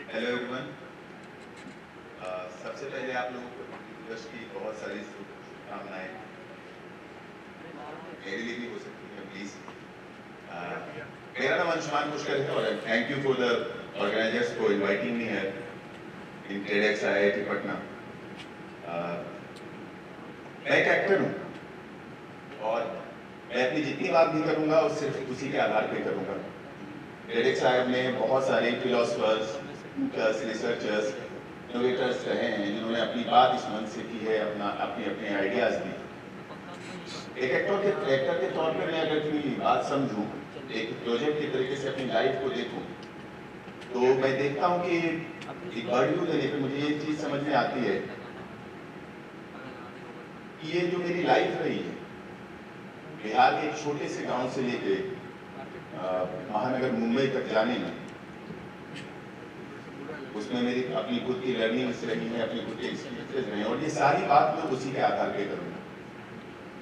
Hello everyone. सबसे पहले आप लोगों को दिवस की बहुत सारी शुभकामनाएं मेरे लिए भी हो सकती है प्लीज। मेरा नाम अंशुमान पुष्कर है और thank you for the organizers for inviting me here in TEDx IIT Patna. मैं एक एक्टर हूँ और मैं अपनी जितनी बात भी करूँगा वो सिर्फ उसी के आधार पे करूँगा। TEDx IIT में बहुत सारे फिलोसफर्स, रिसर्चर्स, इनोवेटर्स रहे हैं जिन्होंने अपनी बात इस मंच से की है, अपने आइडियाज दी। एक एक्टर के तौर पे मैं अगर अपनी बात समझूं, एक प्रोजेक्ट के तरीके से अपनी लाइफ को देखूं, तो मैं देखता हूं कि एक बर्ड लेने पे मुझे ये चीज समझ में आती है कि ये जो मेरी लाइफ रही है बिहार के एक छोटे से गांव से लेके महानगर मुंबई तक जाने में, उसमें मेरी अपनी खुद की लर्निंग्स रही है, अपनी खुद के एक्सपीरियंसेस रहे हैं और ये सारी बात मैं उसी के आधार पे करूंगा।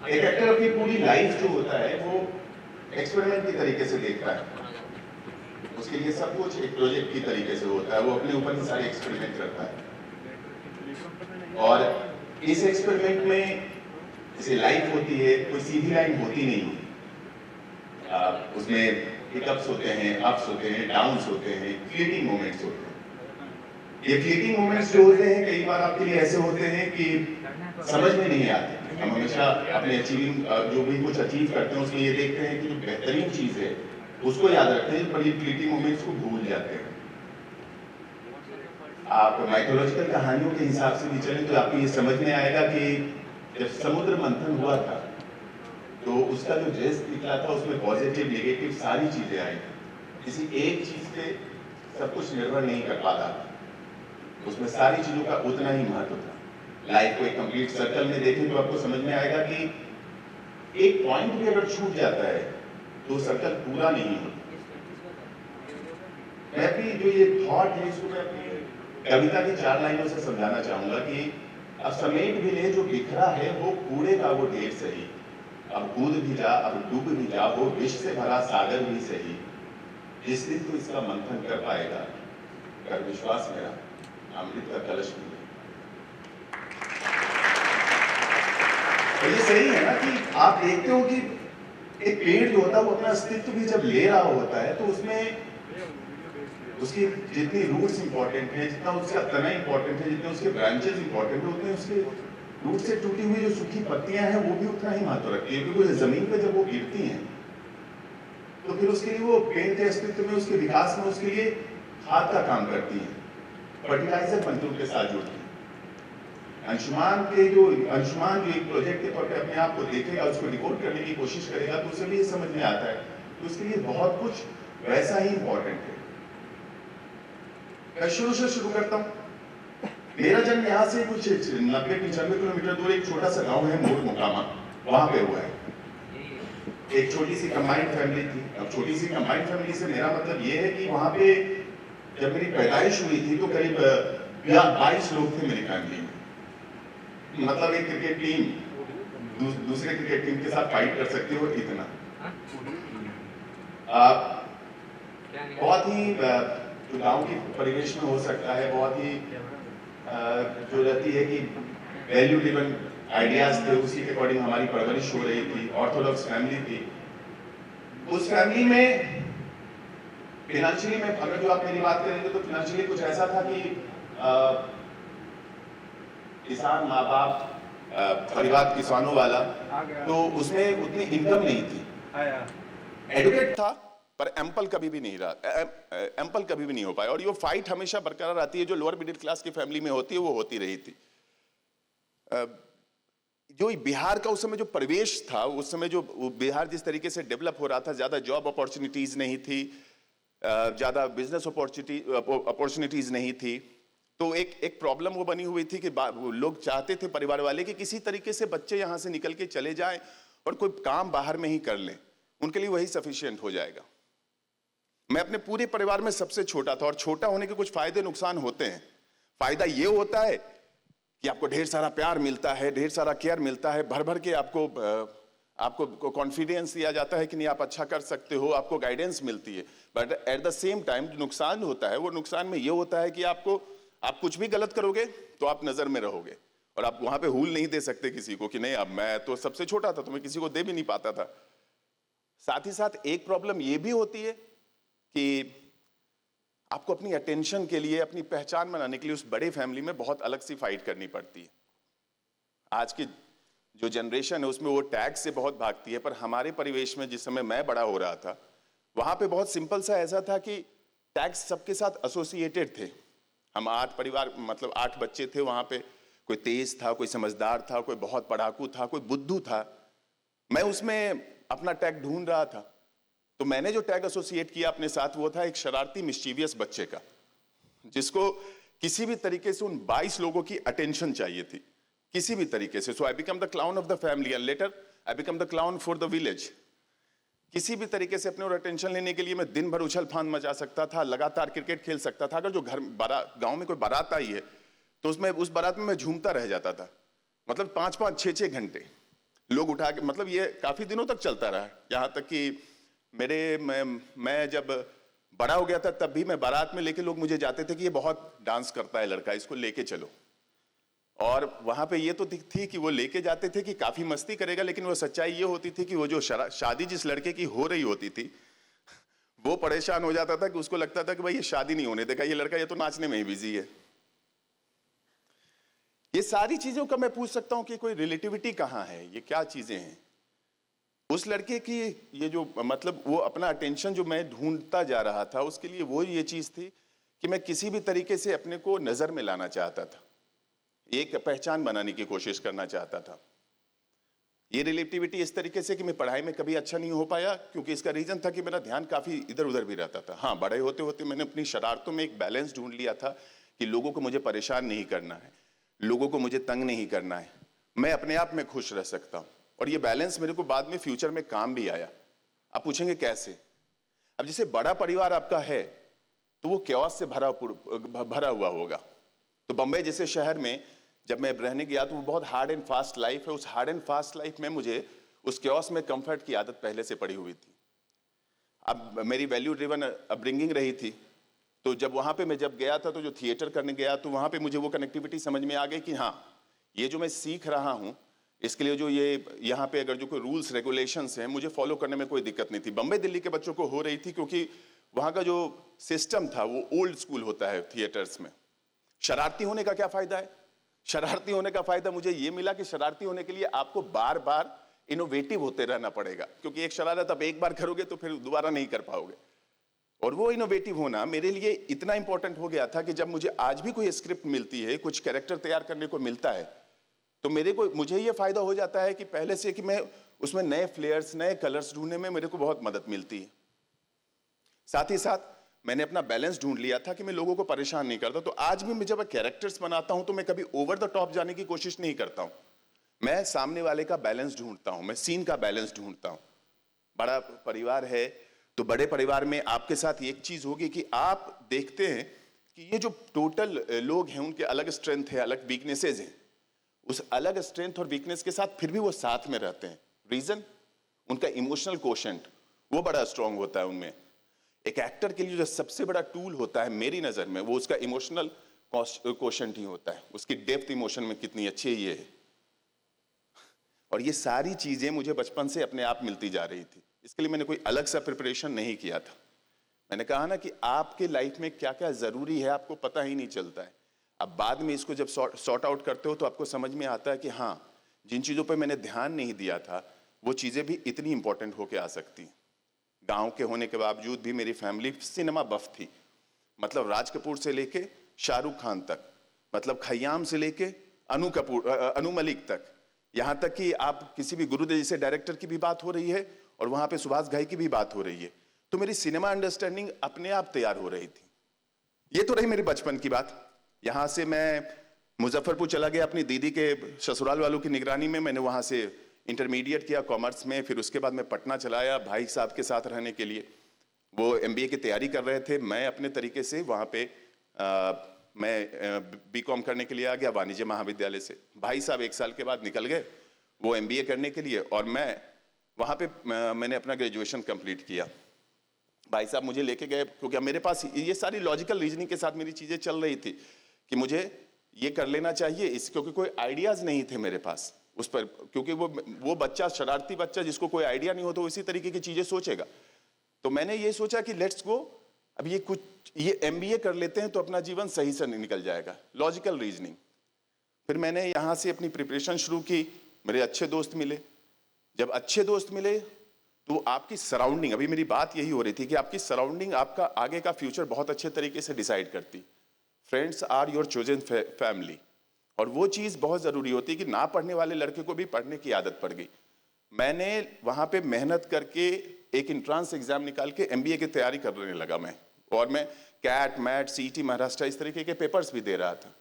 एक एक्टर अपनी पूरी लाइफ जो होता है वो एक्सपेरिमेंट की तरीके से देखता है। उसके लिए सब कुछ एक प्रोजेक्ट की तरीके से होता है, वो अपने ऊपर ही सारे एक्सपेरिमेंट करता है। और इस एक्सपेरिमेंट में जैसे लाइफ होती है, कोई सीधी लाइन होती नहीं है। उसमें हिकअप्स होते हैं, अप्स होते हैं, डाउन्स होते हैं, फ्लीटिंग मोमेंट्स होते हैं। ये फ्लीटिंग मोमेंट्स जो होते हैं कई बार आपके लिए ऐसे होते हैं कि समझ में नहीं आते। हम हमेशा अपने जो भी कुछ अचीव करते हैं उसमें ये देखते हैं कि जो बेहतरीन चीज है उसको याद रखते हैं, पर ये फ्लीटिंग मोमेंट्स को भूल जाते हैं। आप माइथोलॉजिकल कहानियों के हिसाब से भी चलें तो आपको ये समझ में आएगा कि जब समुद्र मंथन हुआ था तो उसका जो ड्रेस निकला था उसमें पॉजिटिव नेगेटिव सारी चीजें आई। किसी एक चीज पे सब कुछ निर्भर नहीं कर पाता, उसमें सारी चीजों का उतना ही महत्व था। लाइफ को एक कंप्लीट सर्कल में देखें तो आपको समझ में आएगा कि एक पॉइंट भी अगर छूट जाता है तो सर्कल पूरा नहीं होता। मैं अपनी जो ये थॉट है इसको मैं अपनी कविता की 4 लाइनों से समझाना चाहूंगा कि अब समेट भी ले जो बिखरा है वो कूड़े का वो ढेर सही, अब कूद भी जा अब डूब भी जा वो विष से भरा सागर भी सही, जिस दिन तो इसका मंथन कर पाएगा कर विश्वास मेरा अमृत का कलश भी। तो ये सही है ना कि आप देखते हो कि एक पेड़ जो होता है वो अपना अस्तित्व भी जब ले रहा होता है तो उसमें उसकी जितनी रूट्स इंपॉर्टेंट है, जितना उसका तना इंपॉर्टेंट है, जितने उसके ब्रांचेस इंपॉर्टेंट है, उतने उसके रूट से टूटी हुई जो सूखी पत्तियां हैं वो भी उतना ही महत्व रखती है। क्योंकि जमीन पे जब वो गिरती हैं तो फिर उसके लिए वो पेड़ के अस्तित्व में, उसके विकास में उसके लिए खाद का काम करती है, फर्टिलाइजर बनते उनके साथ जुड़ती है। अंशुमान जो एक प्रोजेक्ट के तौर पे अपने आप को देखेगा, उसको डिकोड करने की कोशिश करेगा तो उसे भी ये समझ में आता है तो उसके लिए बहुत कुछ वैसा ही इंपॉर्टेंट है। मैं शुरू से शुरू करता हूँ। मेरा जन्म यहाँ से कुछ 90-95 किलोमीटर दूर एक छोटा सा गांव है मोर मुकामा, वहां पे हुआ है। एक छोटी सी कंबाइंड फैमिली थी। अब छोटी सी कंबाइंड फैमिली से मेरा मतलब ये है कि वहां पे जब मेरी पैदाइश हुई थी तो करीब 22 लोग थे मेरी फैमिली में। मतलब एक क्रिकेट टीम दूसरे क्रिकेट टीम के साथ फाइट कर सकती हो इतना। बहुत ही जो गांव की परिवेश में हो सकता है, बहुत ही जो रहती है कि वैल्यू ड्रिवन आइडियाज थे, उसी के अकॉर्डिंग हमारी परवरिश हो रही थी। ऑर्थोडॉक्स फैमिली थी। उस फैमिली में फिनेंशियली में अगर जो आप मेरी बात करेंगे तो फिनेंशियली कुछ ऐसा था कि किसान माँ बाप, परिवार किसानों वाला, तो उसमें उतनी इनकम नहीं थी। एडुकेट था पर एम्पल कभी भी नहीं रहा, एम्पल कभी भी नहीं हो पाया। और ये फाइट हमेशा बरकरार आती है जो लोअर मिडिल क्लास की फैमिली में होती है, वो होती रही थी। जो बिहार का उस समय जो परिवेश था, उस समय जो बिहार जिस तरीके से डेवलप हो रहा था, ज्यादा जॉब अपॉर्चुनिटीज नहीं थी, ज्यादा बिजनेस अपॉर्चुनिटीज नहीं थी। तो एक प्रॉब्लम वो बनी हुई थी कि लोग चाहते थे, परिवार वाले, कि किसी तरीके से बच्चे यहां से निकल के चले जाएं और कोई काम बाहर में ही कर लें, उनके लिए वही सफिशिएंट हो जाएगा। मैं अपने पूरे परिवार में सबसे छोटा था और छोटा होने के कुछ फायदे नुकसान होते हैं। फायदा ये होता है कि आपको ढेर सारा प्यार मिलता है, ढेर सारा केयर मिलता है, भर भर के आपको कॉन्फिडेंस दिया जाता है कि नहीं आप अच्छा कर सकते हो, आपको गाइडेंस मिलती है। But at the same time जो नुकसान होता है वो नुकसान में ये होता है कि आप कुछ भी गलत करोगे तो आप नजर में रहोगे, और आप वहां पे हूल नहीं दे सकते किसी को कि नहीं अब मैं तो सबसे छोटा था तो मैं किसी को दे भी नहीं पाता था। साथ ही साथ एक प्रॉब्लम ये भी होती है कि आपको अपनी अटेंशन के लिए, अपनी पहचान बनाने के लिए उस बड़े फैमिली में बहुत अलग सी फाइट करनी पड़ती है। आज की जो जनरेशन है उसमें वो टैग से बहुत भागती है, पर हमारे परिवेश में जिस समय मैं बड़ा हो रहा था वहां पे बहुत सिंपल सा ऐसा था कि टैग्स सबके साथ एसोसिएटेड थे। हम 8 परिवार, मतलब 8 बच्चे थे वहां पे। कोई तेज था, कोई समझदार था, कोई बहुत पढ़ाकू था, कोई बुद्धू था। मैं उसमें अपना टैग ढूंढ रहा था। तो मैंने जो टैग एसोसिएट किया अपने साथ वो था एक शरारती मिस्चीवियस बच्चे का, जिसको किसी भी तरीके से उन 22 लोगों की अटेंशन चाहिए थी, किसी भी तरीके से। So I become the clown of the family and later I become the clown for the village. किसी भी तरीके से अपने और अटेंशन लेने के लिए मैं दिन भर उछल फांद मचा सकता था, लगातार क्रिकेट खेल सकता था। अगर जो गांव में कोई बारात आई है तो उस बारात में मैं झूमता रह जाता था, मतलब 5-5, 6-6 घंटे लोग उठा के, मतलब ये काफी दिनों तक चलता रहा। यहां तक कि मैं जब बड़ा हो गया था तब भी मैं बारात में लेके लोग मुझे जाते थे कि ये बहुत डांस करता है लड़का, इसको लेके चलो। और वहां पे ये तो थी कि वो लेके जाते थे कि काफी मस्ती करेगा, लेकिन वो सच्चाई ये होती थी कि वो जो शादी जिस लड़के की हो रही होती थी वो परेशान हो जाता था कि उसको लगता था कि भाई ये शादी नहीं होने देगा ये लड़का, ये तो नाचने में ही बिजी है। ये सारी चीजों का मैं पूछ सकता हूं कि कोई रिलेटिविटी कहां है, ये क्या चीजें हैं। उस लड़के की ये जो, मतलब वो अपना अटेंशन जो मैं ढूंढता जा रहा था उसके लिए वो ये चीज थी कि मैं किसी भी तरीके से अपने को नजर में लाना चाहता था, एक पहचान बनाने की कोशिश करना चाहता था। ये रिलेटिविटी इस तरीके से कि मैं पढ़ाई में कभी अच्छा नहीं हो पाया, क्योंकि इसका रीजन था कि मेरा ध्यान काफी इधर उधर भी रहता था। हाँ, बड़े होते होते मैंने अपनी शरारतों में एक बैलेंस ढूंढ लिया था कि लोगों को मुझे परेशान नहीं करना है, लोगों को मुझे तंग नहीं करना है, मैं अपने आप में खुश रह सकता हूं। और ये बैलेंस मेरे को बाद में फ्यूचर में काम भी आया। आप पूछेंगे कैसे? अब जैसे बड़ा परिवार आपका है तो वो क्योस से भरा हुआ होगा। तो बंबई जैसे शहर में जब मैं रहने गया तो वो बहुत हार्ड एंड फास्ट लाइफ है। उस हार्ड एंड फास्ट लाइफ में मुझे उस क्योस में कंफर्ट की आदत पहले से पड़ी हुई थी। अब मेरी वैल्यू ड्रिवन अपब्रिंगिंग रही थी, तो जब वहां पे मैं जब गया था तो जो थिएटर करने गया तो वहां पे मुझे वो कनेक्टिविटी समझ में आ गई कि हाँ, ये जो मैं सीख रहा हूं इसके लिए जो ये यहाँ पे अगर जो कोई रूल्स रेगुलेशंस हैं मुझे फॉलो करने में कोई दिक्कत नहीं थी। बम्बई दिल्ली के बच्चों को हो रही थी, क्योंकि वहां का जो सिस्टम था वो ओल्ड स्कूल होता है थिएटर्स में। शरारती होने का क्या फायदा है? शरारती होने का फायदा मुझे ये मिला कि शरारती होने के लिए आपको बार बार इनोवेटिव होते रहना पड़ेगा, क्योंकि एक शरारत आप एक बार करोगे तो फिर दोबारा नहीं कर पाओगे। और वो इनोवेटिव होना मेरे लिए इतना इंपॉर्टेंट हो गया था कि जब मुझे आज भी कोई स्क्रिप्ट मिलती है, कुछ कैरेक्टर तैयार करने को मिलता है, तो मुझे ये फायदा हो जाता है कि पहले से कि मैं उसमें नए फ्लेयर्स, नए कलर्स ढूंढने में मेरे को बहुत मदद मिलती है। साथ ही साथ मैंने अपना बैलेंस ढूंढ लिया था कि मैं लोगों को परेशान नहीं करता। तो आज भी मैं जब कैरेक्टर्स बनाता हूं तो मैं कभी ओवर द टॉप जाने की कोशिश नहीं करता हूं। मैं सामने वाले का बैलेंस ढूंढता हूं, मैं सीन का बैलेंस ढूंढता हूं। बड़ा परिवार है तो बड़े परिवार में आपके साथ एक चीज होगी कि आप देखते हैं कि ये जो टोटल लोग हैं उनके अलग स्ट्रेंथ है, अलग वीकनेसेस हैं। उस अलग स्ट्रेंथ और वीकनेस के साथ फिर भी वो साथ में रहते हैं। रीजन, उनका इमोशनल कोशेंट वो बड़ा स्ट्रांग होता है उनमें। एक एक्टर के लिए जो सबसे बड़ा टूल होता है मेरी नजर में वो उसका इमोशनल कोशेंट ही होता है, उसकी डेप्थ इमोशन में कितनी अच्छी ये है। और ये सारी चीजें मुझे बचपन से अपने आप मिलती जा रही थी। इसके लिए मैंने कोई अलग सा प्रिपरेशन नहीं किया था। मैंने कहा ना कि आपके लाइफ में क्या क्या जरूरी है आपको पता ही नहीं चलता है। अब बाद में इसको जब सॉर्ट आउट करते हो तो आपको समझ में आता है कि हाँ, जिन चीजों पर मैंने ध्यान नहीं दिया था वो चीजें भी इतनी इंपॉर्टेंट होके आ सकती हैं। गांव के होने के बावजूद भी मेरी फैमिली सिनेमा बफ थी। मतलब राज कपूर से लेके शाहरुख खान तक, मतलब खयाम से लेके अनु मलिक तक, यहां तक कि आप किसी भी गुरुदेव जैसे डायरेक्टर की भी बात हो रही है और वहां पे सुभाष घाई की भी बात हो रही है, तो मेरी सिनेमा अंडरस्टैंडिंग अपने आप तैयार हो रही थी। ये तो रही मेरी बचपन की बात। यहां से मैं मुजफ्फरपुर चला गया अपनी दीदी के ससुराल वालों की निगरानी में। मैंने वहां से इंटरमीडिएट किया कॉमर्स में। फिर उसके बाद मैं पटना चला आया भाई साहब के साथ रहने के लिए। वो एमबीए की तैयारी कर रहे थे, मैं अपने तरीके से वहाँ पे मैं बीकॉम करने के लिए आ गया वाणिज्य महाविद्यालय से। भाई साहब 1 साल के बाद निकल गए वो एमबीए करने के लिए, और मैं वहाँ पे मैंने अपना ग्रेजुएशन कंप्लीट किया। भाई साहब मुझे लेके गए, क्योंकि अब मेरे पास ये सारी लॉजिकल रीजनिंग के साथ मेरी चीजें चल रही थी कि मुझे ये कर लेना चाहिए इस, क्योंकि कोई आइडियाज नहीं थे मेरे पास उस पर, क्योंकि वो बच्चा, शरारती बच्चा जिसको कोई आइडिया नहीं हो तो इसी तरीके की चीजें सोचेगा। तो मैंने ये सोचा कि लेट्स गो, अब ये एमबीए कर लेते हैं तो अपना जीवन सही से निकल जाएगा, लॉजिकल रीजनिंग। फिर मैंने यहां से अपनी प्रिपरेशन शुरू की, मेरे अच्छे दोस्त मिले। जब अच्छे दोस्त मिले तो आपकी सराउंडिंग, अभी मेरी बात यही हो रही थी कि आपकी सराउंडिंग आपका आगे का फ्यूचर बहुत अच्छे तरीके से डिसाइड करती। Friends are your chosen family, और वो चीज़ बहुत ज़रूरी होती है कि ना पढ़ने वाले लड़के को भी पढ़ने की आदत पड़ गई। मैंने वहाँ पे मेहनत करके एक इंट्रांस एग्जाम निकाल के एमबीए की तैयारी करने लगा मैं, और मैं कैट, मैट, सीटी, महाराष्ट्र इस तरीके के पेपर्स भी दे रहा था।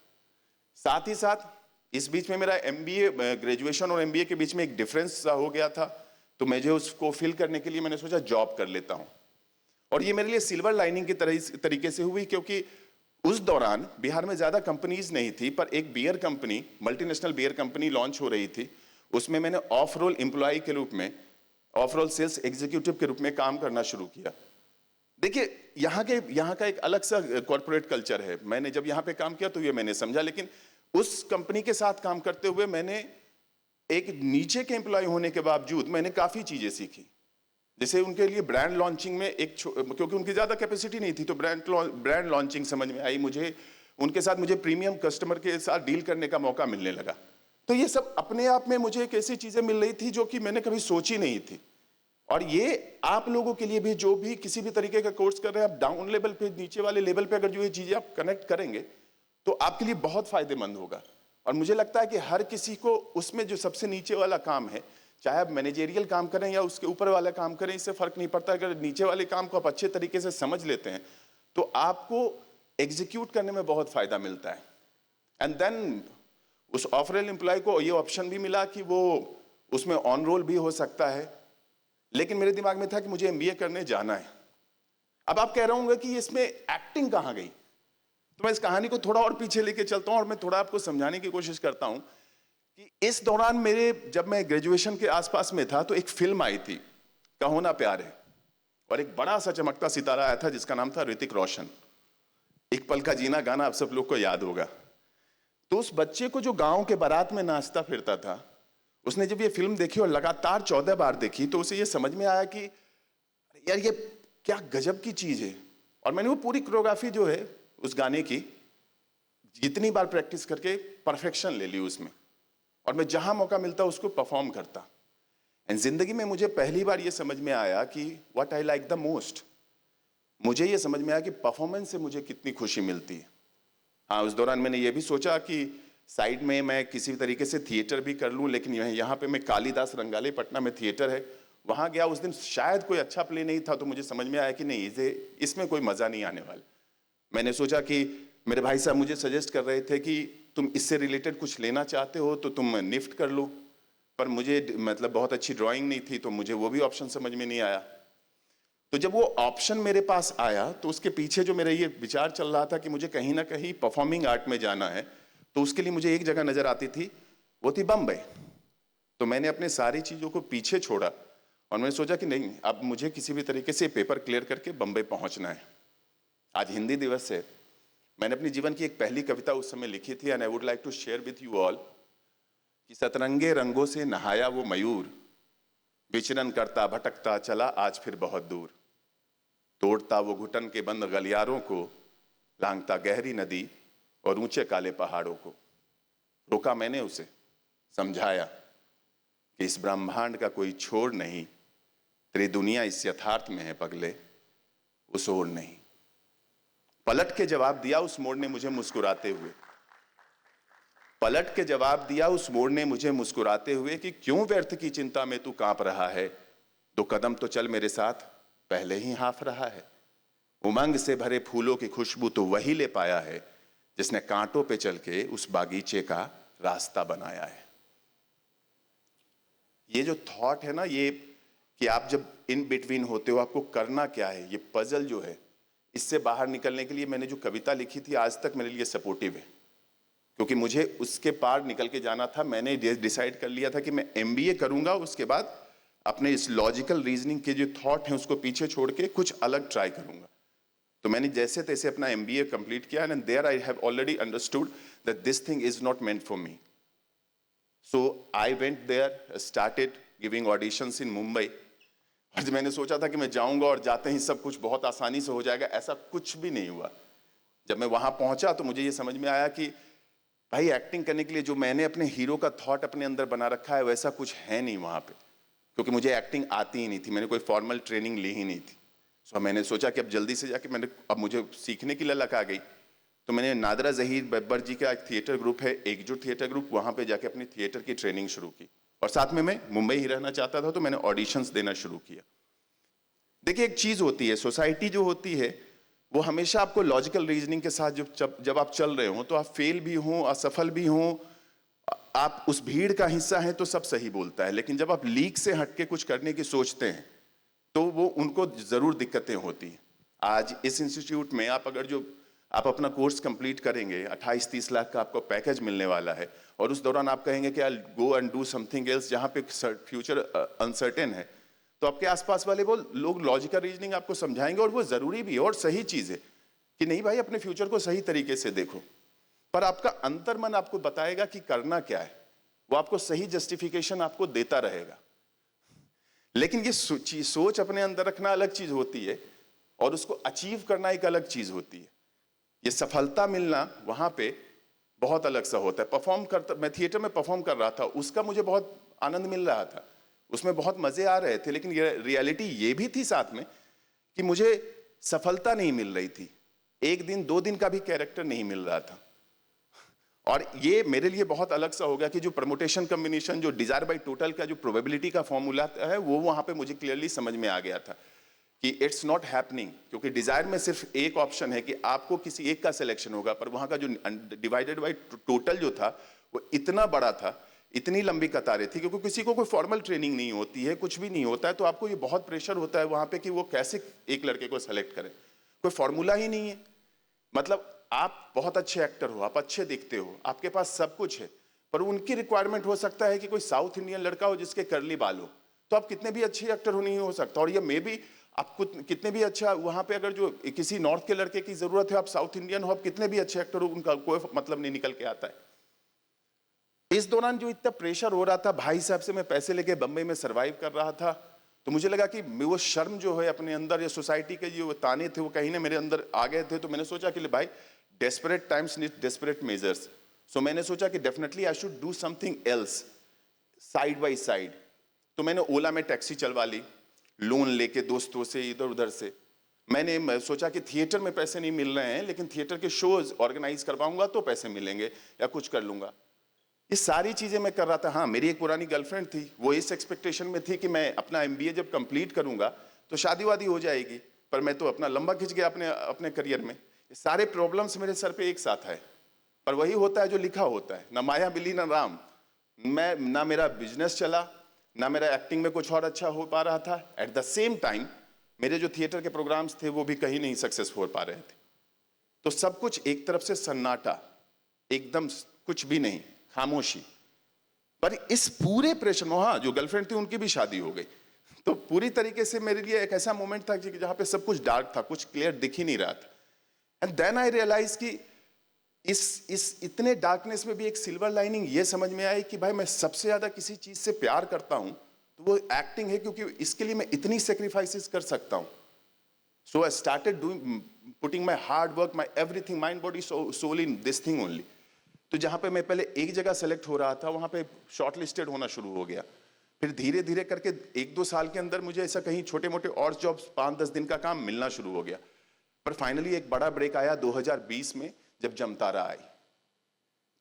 साथ ही साथ इस बीच में मेरा एमबीए, ग्रेजुएशन और एमबीए के बीच में एक डिफरेंस हो गया था, तो मुझे उसको फिल करने के लिए मैंने सोचा जॉब कर लेता हूँ। और ये मेरे लिए सिल्वर लाइनिंग की तरीके से हुई, क्योंकि उस दौरान बिहार में ज़्यादा कंपनीज नहीं थी, पर एक beer company, multinational beer company launch हो रही थी। उसमें मैंने ऑफ रोल एम्प्लॉय के रूप में, ऑफ रोल सेल्स एग्जीक्यूटिव के रूप में काम करना शुरू किया। देखिए यहाँ का एक अलग सा कॉर्पोरेट कल्चर है। मैंने जब यहाँ पे काम किया तो ये मैंने समझा, लेकिन उस कंपनी के साथ काम करते हुए मैंने एक नीचे के एम्प्लॉय होने के बावजूद मैंने काफ़ी चीज़ें सीखी। जैसे उनके लिए ब्रांड लॉन्चिंग में क्योंकि उनकी ज़्यादा कैपेसिटी नहीं थी, तो ब्रांड लॉन्चिंग समझ में आई मुझे। उनके साथ मुझे प्रीमियम कस्टमर के साथ डील करने का मौका मिलने लगा। तो ये सब अपने आप में मुझे एक ऐसी चीज़ें मिल रही थी जो कि मैंने कभी सोची नहीं थी। और ये आप लोगों के लिए भी, जो भी किसी भी तरीके का कोर्स कर रहे हैं, आप डाउन लेवल पे, नीचे वाले लेवल पे अगर जो ये चीज़ें आप कनेक्ट करेंगे तो आपके लिए बहुत फायदेमंद होगा। और मुझे लगता है कि हर किसी को उसमें जो सबसे नीचे वाला काम है, चाहे आप मैनेजेरियल काम करें या उसके ऊपर वाला काम करें, इससे फर्क नहीं पड़ता। अगर नीचे वाले काम को आप अच्छे तरीके से समझ लेते हैं तो आपको एग्जीक्यूट करने में बहुत फायदा मिलता है। एंड देन उस ऑफ रोल एम्प्लॉय को ये ऑप्शन भी मिला कि वो उसमें ऑन रोल भी हो सकता है, लेकिन मेरे दिमाग में था कि मुझे एमबीए करने जाना है। अब आप कह रहे होंगे कि इसमें एक्टिंग कहाँ गई, तो मैं इस कहानी को थोड़ा और पीछे लेके चलता हूं और मैं थोड़ा आपको समझाने की कोशिश करता हूं कि इस दौरान जब मैं ग्रेजुएशन के आसपास में था तो एक फिल्म आई थी, कहो ना प्यार है, और एक बड़ा सा चमकता सितारा आया था जिसका नाम था ऋतिक रोशन। एक पल का जीना गाना आप सब लोग को याद होगा। तो उस बच्चे को जो गांव के बारात में नाचता फिरता था, उसने जब ये फिल्म देखी और लगातार 14 बार देखी, तो उसे ये समझ में आया कि यार ये क्या गजब की चीज है। और मैंने वो पूरी कोरियोग्राफी जो है उस गाने की जितनी बार प्रैक्टिस करके परफेक्शन ले ली उसमें, और मैं जहां मौका मिलता उसको परफॉर्म करता। एंड जिंदगी में मुझे पहली बार ये समझ में आया कि what I like the most, मुझे ये समझ में आया कि परफॉर्मेंस से मुझे कितनी खुशी मिलती है। हाँ, उस दौरान मैंने ये भी सोचा कि साइड में मैं किसी भी तरीके से थिएटर भी कर लूं, लेकिन यहाँ पे मैं कालिदास रंगालय पटना में थिएटर है, वहां गया। उस दिन शायद कोई अच्छा प्ले नहीं था, तो मुझे समझ में आया कि नहीं, इसमें कोई मजा नहीं आने वाला। मैंने सोचा कि मेरे भाई साहब मुझे सजेस्ट कर रहे थे कि तुम इससे रिलेटेड कुछ लेना चाहते हो तो तुम निफ्ट कर लो, पर मुझे मतलब बहुत अच्छी ड्राइंग नहीं थी, तो मुझे वो भी ऑप्शन समझ में नहीं आया। तो जब वो ऑप्शन मेरे पास आया तो उसके पीछे जो मेरा ये विचार चल रहा था कि मुझे कहीं ना कहीं परफॉर्मिंग आर्ट में जाना है, तो उसके लिए मुझे एक जगह नजर आती थी, वो थी बम्बई। तो मैंने अपने सारी चीज़ों को पीछे छोड़ा और मैंने सोचा कि नहीं, अब मुझे किसी भी तरीके से पेपर क्लियर करके बम्बई पहुंचना है। आज हिंदी दिवस है। मैंने अपनी जीवन की एक पहली कविता उस समय लिखी थी, and I would like to share with you all, कि सतरंगे रंगों से नहाया वो मयूर, विचरण करता भटकता चला आज फिर बहुत दूर, तोड़ता वो घुटन के बंद गलियारों को, लांघता गहरी नदी और ऊंचे काले पहाड़ों को। रोका मैंने उसे, समझाया कि इस ब्रह्मांड का कोई छोर नहीं, तेरी दुनिया इस यथार्थ में है पगले, उस ओर नहीं। पलट के जवाब दिया उस मोड़ ने मुझे मुस्कुराते हुए, पलट के जवाब दिया उस मोड़ ने मुझे मुस्कुराते हुए कि क्यों व्यर्थ की चिंता में तू कांप रहा है, 2 कदम तो चल मेरे साथ, पहले ही हाँफ रहा है। उमंग से भरे फूलों की खुशबू तो वही ले पाया है जिसने कांटों पे चल के उस बागीचे का रास्ता बनाया है। ये जो थॉट है ना, ये कि आप जब इन बिटवीन होते हो आपको करना क्या है, ये पजल जो है, इससे बाहर निकलने के लिए मैंने जो कविता लिखी थी आज तक मेरे लिए सपोर्टिव है, क्योंकि मुझे उसके पार निकल के जाना था। मैंने डिसाइड कर लिया था कि मैं एमबीए करूंगा, उसके बाद अपने इस लॉजिकल रीजनिंग के जो थॉट हैं उसको पीछे छोड़ के कुछ अलग ट्राई करूंगा। तो मैंने जैसे तैसे अपना MBA कंप्लीट किया and there I have already understood that this thing is not meant for me. So I went there, started giving auditions in Mumbai. और मैंने सोचा था कि मैं जाऊंगा और जाते ही सब कुछ बहुत आसानी से हो जाएगा, ऐसा कुछ भी नहीं हुआ। जब मैं वहां पहुंचा तो मुझे ये समझ में आया कि भाई एक्टिंग करने के लिए जो मैंने अपने हीरो का थॉट अपने अंदर बना रखा है वैसा कुछ है नहीं वहां पे, क्योंकि मुझे एक्टिंग आती ही नहीं थी, मैंने कोई फॉर्मल ट्रेनिंग ली ही नहीं थी। सो मैंने सोचा कि अब जल्दी से जाके अब मुझे सीखने की ललक आ गई। तो मैंने नादरा ज़हीर बब्बर जी का एक थिएटर ग्रुप है, एकजुट थिएटर ग्रुप, वहां पे जाके अपनी थिएटर की ट्रेनिंग शुरू की। और साथ में मैं मुंबई ही रहना चाहता था तो मैंने ऑडिशंस देना शुरू किया। देखिए एक चीज होती है, सोसाइटी जो होती है वो हमेशा आपको लॉजिकल रीजनिंग के साथ जब आप चल रहे हो तो आप फेल भी हो, असफल भी हो, आप उस भीड़ का हिस्सा हैं तो सब सही बोलता है। लेकिन जब आप लीक से हटके कुछ करने की सोचते हैं तो वो उनको जरूर दिक्कतें होती हैं। आज इस इंस्टीट्यूट में आप अपना कोर्स कंप्लीट करेंगे, 28-30 लाख का आपको पैकेज मिलने वाला है, और उस दौरान आप कहेंगे कि I go and do something else जहां पे फ्यूचर अनसर्टेन है, तो आपके आसपास वाले वो लोग लॉजिकल रीजनिंग आपको समझाएंगे, और वो जरूरी भी है और सही चीज है कि नहीं भाई अपने फ्यूचर को सही तरीके से देखो। पर आपका अंतर्मन आपको बताएगा कि करना क्या है, वो आपको सही जस्टिफिकेशन आपको देता रहेगा। लेकिन ये सोच अपने अंदर रखना अलग चीज होती है और उसको अचीव करना एक अलग चीज होती है। ये सफलता मिलना वहां पे बहुत अलग सा होता है। मैं थिएटर में परफॉर्म कर रहा था, उसका मुझे बहुत आनंद मिल रहा था, उसमें बहुत मजे आ रहे थे, लेकिन रियलिटी ये भी थी साथ में कि मुझे सफलता नहीं मिल रही थी, एक दिन 2 दिन का भी कैरेक्टर नहीं मिल रहा था। और ये मेरे लिए बहुत अलग सा हो गया कि जो परमुटेशन कॉम्बिनेशन, जो डिजायर बाय टोटल का जो प्रोबेबिलिटी का फॉर्मूला है, वो वहां पे मुझे क्लियरली समझ में आ गया था कि इट्स नॉट हैपनिंग। क्योंकि डिजायर में सिर्फ एक ऑप्शन है कि आपको किसी एक का सिलेक्शन होगा, पर वहां का जो डिवाइडेड बाय टोटल जो था वो इतना बड़ा था, इतनी लंबी कतारें थी, क्योंकि किसी को कोई फॉर्मल ट्रेनिंग नहीं होती है, कुछ भी नहीं होता है, तो आपको ये बहुत प्रेशर होता है वहां पे कि वो कैसे एक लड़के को सेलेक्ट करें। कोई फॉर्मूला ही नहीं है। मतलब आप बहुत अच्छे एक्टर हो, आप अच्छे दिखते हो, आपके पास सब कुछ है, पर उनकी रिक्वायरमेंट हो सकता है कि कोई साउथ इंडियन लड़का हो जिसके कर्ली बाल हो, तो आप कितने भी अच्छे एक्टर हो नहीं हो सकता। और ये मे भी आपको कितने भी अच्छा वहां पे अगर जो किसी नॉर्थ के लड़के की जरूरत है, आप साउथ इंडियन हो, आप कितने भी अच्छे एक्टर हो, उनका कोई मतलब नहीं निकल के आता है। इस दौरान जो इतना प्रेशर हो रहा था, भाई साहब से मैं पैसे लेके बंबई में सरवाइव कर रहा था, तो मुझे लगा कि वो शर्म जो है अपने अंदर, या सोसाइटी के जो ताने थे वो कहीं ना मेरे अंदर आ गए थे। तो मैंने सोचा कि भाई desperate times need desperate measures. So मैंने सोचा कि definitely I should do something else side by side. तो मैंने ओला में टैक्सी चलवा ली, लोन लेके दोस्तों से इधर उधर से। मैंने सोचा कि थिएटर में पैसे नहीं मिल रहे हैं, लेकिन थिएटर के शोज ऑर्गेनाइज करवाऊंगा तो पैसे मिलेंगे, या कुछ कर लूंगा। ये सारी चीजें मैं कर रहा था। हाँ, मेरी एक पुरानी गर्लफ्रेंड थी, वो इस एक्सपेक्टेशन में थी कि मैं अपना MBA जब कंप्लीट करूंगा तो शादी वादी हो जाएगी, पर मैं तो अपना लंबा खिंच गया अपने अपने करियर में। ये सारे प्रॉब्लम्स मेरे सर पे एक साथ है, पर वही होता है जो लिखा होता है, ना माया मिली ना राम। ना मेरा बिजनेस चला, ना मेरा एक्टिंग में कुछ और अच्छा हो पा रहा था। एट द सेम टाइम मेरे जो थिएटर के प्रोग्राम्स थे वो भी कहीं नहीं सक्सेस हो पा रहे थे। तो सब कुछ एक तरफ से सन्नाटा, एकदम कुछ भी नहीं, खामोशी। पर इस पूरे प्रेशर में, हाँ, जो गर्लफ्रेंड थी उनकी भी शादी हो गई, तो पूरी तरीके से मेरे लिए एक ऐसा मोमेंट था जहां पे सब कुछ डार्क था, कुछ क्लियर दिख ही नहीं रहा था। एंड देन आई रियलाइज कि इस इतने डार्कनेस में भी एक सिल्वर लाइनिंग ये समझ में आई कि भाई मैं सबसे ज्यादा किसी चीज से प्यार करता हूं तो वो एक्टिंग है, क्योंकि इसके लिए मैं इतनी सेक्रीफाइसेस कर सकता हूं। So I started doing, putting my hard work, my everything, mind body soul in this thing only. तो जहां पे मैं पहले एक जगह सेलेक्ट हो रहा था, वहां पे शॉर्ट लिस्टेड होना शुरू हो गया। फिर धीरे धीरे करके 1-2 साल के अंदर मुझे ऐसा कहीं छोटे मोटे और जॉब्स 5-10 दिन का काम मिलना शुरू हो गया। पर फाइनली एक बड़ा ब्रेक आया 2020 में, जब जमतारा आई।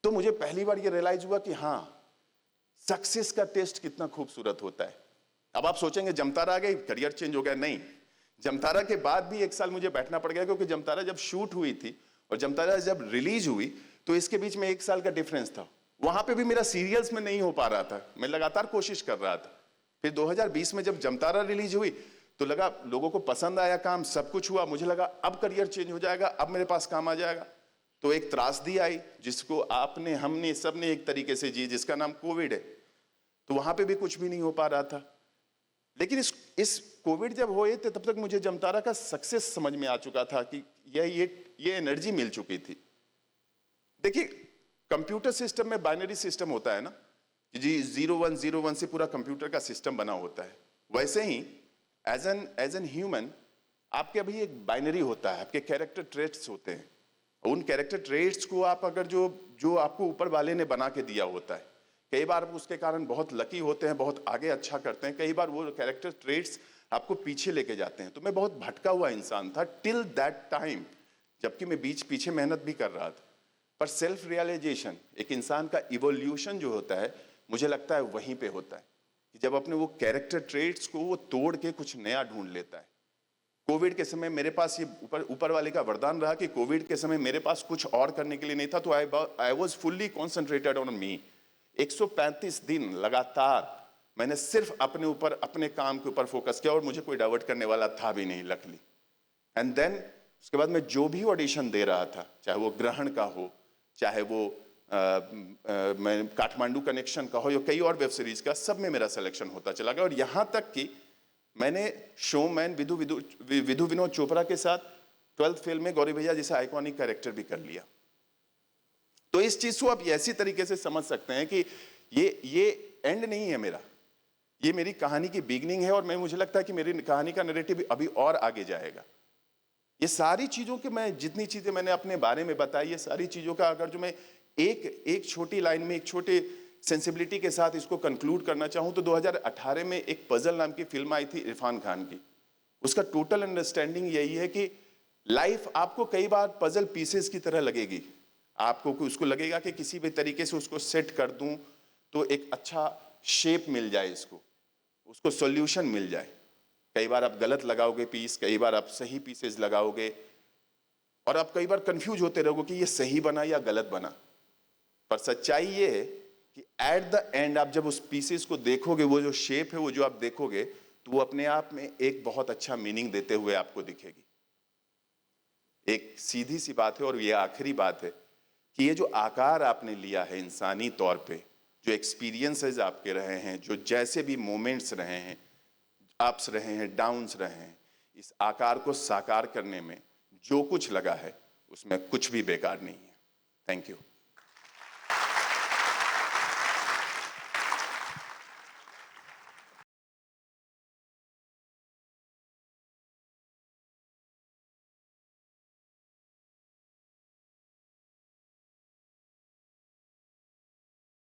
तो मुझे पहली बार ये रियलाइज हुआ कि हाँ, सक्सेस का टेस्ट कितना खूबसूरत होता है। अब आप सोचेंगे जमतारा आ गई, करियर चेंज हो गया। नहीं, जमतारा के बाद भी 1 साल मुझे बैठना पड़ गया, क्योंकि जमतारा जब शूट हुई थी और जमतारा जब रिलीज हुई तो इसके बीच में 1 साल का डिफरेंस था। वहां पे भी मेरा सीरियल्स में नहीं हो पा रहा था, मैं लगातार कोशिश कर रहा था। फिर 2020 में जब जमतारा रिलीज हुई तो लगा लोगों को पसंद आया काम, सब कुछ हुआ, मुझे लगा अब करियर चेंज हो जाएगा, अब मेरे पास काम आ जाएगा। तो एक त्रासदी आई जिसको आपने, हमने, सबने एक तरीके से जी, जिसका नाम कोविड है। तो वहां पे भी कुछ भी नहीं हो पा रहा था। लेकिन इस कोविड जब हुए थे तब तक मुझे जमतारा का सक्सेस समझ में आ चुका था कि ये एनर्जी मिल चुकी थी। देखिए, कंप्यूटर सिस्टम में बाइनरी सिस्टम होता है ना कि जी 0101 से पूरा कंप्यूटर का सिस्टम बना होता है, वैसे ही एज एन ह्यूमन आपके अभी एक बाइनरी होता है, आपके कैरेक्टर ट्रेट्स होते हैं। उन कैरेक्टर ट्रेट्स को आप अगर जो आपको ऊपर वाले ने बना के दिया होता है, कई बार उसके कारण बहुत लकी होते हैं, बहुत आगे अच्छा करते हैं, कई बार वो कैरेक्टर ट्रेट्स आपको पीछे लेके जाते हैं। तो मैं बहुत भटका हुआ इंसान था टिल दैट टाइम, जबकि मैं पीछे मेहनत भी कर रहा था। पर सेल्फ रियलाइजेशन, एक इंसान का इवोल्यूशन जो होता है, मुझे लगता है वहीं पे होता है कि जब अपने वो कैरेक्टर ट्रेट्स को वो तोड़ के कुछ नया ढूंढ लेता है। कोविड के समय मेरे पास ये ऊपर वाले का वरदान रहा कि कोविड के समय मेरे पास कुछ और करने के लिए नहीं था, तो I was fully concentrated on me. 135 दिन लगातार मैंने सिर्फ अपने ऊपर, अपने काम के ऊपर फोकस किया, और मुझे कोई डाइवर्ट करने वाला था भी नहीं, लकली। एंड देन उसके बाद मैं जो भी ऑडिशन दे रहा था, चाहे वो ग्रहण का हो, चाहे वो मैं काठमांडू कनेक्शन का हो, या कई और वेब सीरीज का, सब में मेरा सिलेक्शन होता चला गया। और यहां तक कि मैंने शोमैन विधु विनोद चोपड़ा के साथ 12th फेल में गौरी भैया जैसा आइकॉनिक कैरेक्टर भी कर लिया। तो इस चीज को आप ऐसी तरीके से समझ सकते हैं कि ये एंड नहीं है मेरा, ये मेरी कहानी की बिगनिंग है। और मुझे लगता है कि मेरी कहानी का नैरेटिव अभी और आगे जाएगा। ये सारी चीजों के, मैं जितनी चीजें मैंने अपने बारे में बताई, ये सारी चीजों का अगर जो मैं एक छोटी लाइन में, एक छोटे सेंसिबिलिटी के साथ इसको कंक्लूड करना चाहूं, तो 2018 में एक पजल नाम की फिल्म आई थी इरफान खान की। उसका टोटल अंडरस्टैंडिंग यही है कि लाइफ आपको कई बार पजल पीसेस की तरह लगेगी। आपको उसको लगेगा कि किसी भी तरीके से उसको सेट कर दूं तो एक अच्छा शेप मिल जाए, उसको सॉल्यूशन मिल जाए। कई बार आप गलत लगाओगे पीस, कई बार आप सही पीसेस लगाओगे, और आप कई बार कंफ्यूज होते रहोगे कि ये सही बना या गलत बना। पर सच्चाई ये है कि एट द एंड आप जब उस पीसेस को देखोगे, वो जो शेप है वो जो आप देखोगे, तो वो अपने आप में एक बहुत अच्छा मीनिंग देते हुए आपको दिखेगी। एक सीधी सी बात है और ये आखिरी बात है कि ये जो आकार आपने लिया है इंसानी तौर पे, जो एक्सपीरियंसेस आपके रहे हैं, जो जैसे भी मोमेंट्स रहे हैं, अप्स रहे हैं, डाउन्स रहे हैं, इस आकार को साकार करने में जो कुछ लगा है उसमें कुछ भी बेकार नहीं है। Thank you.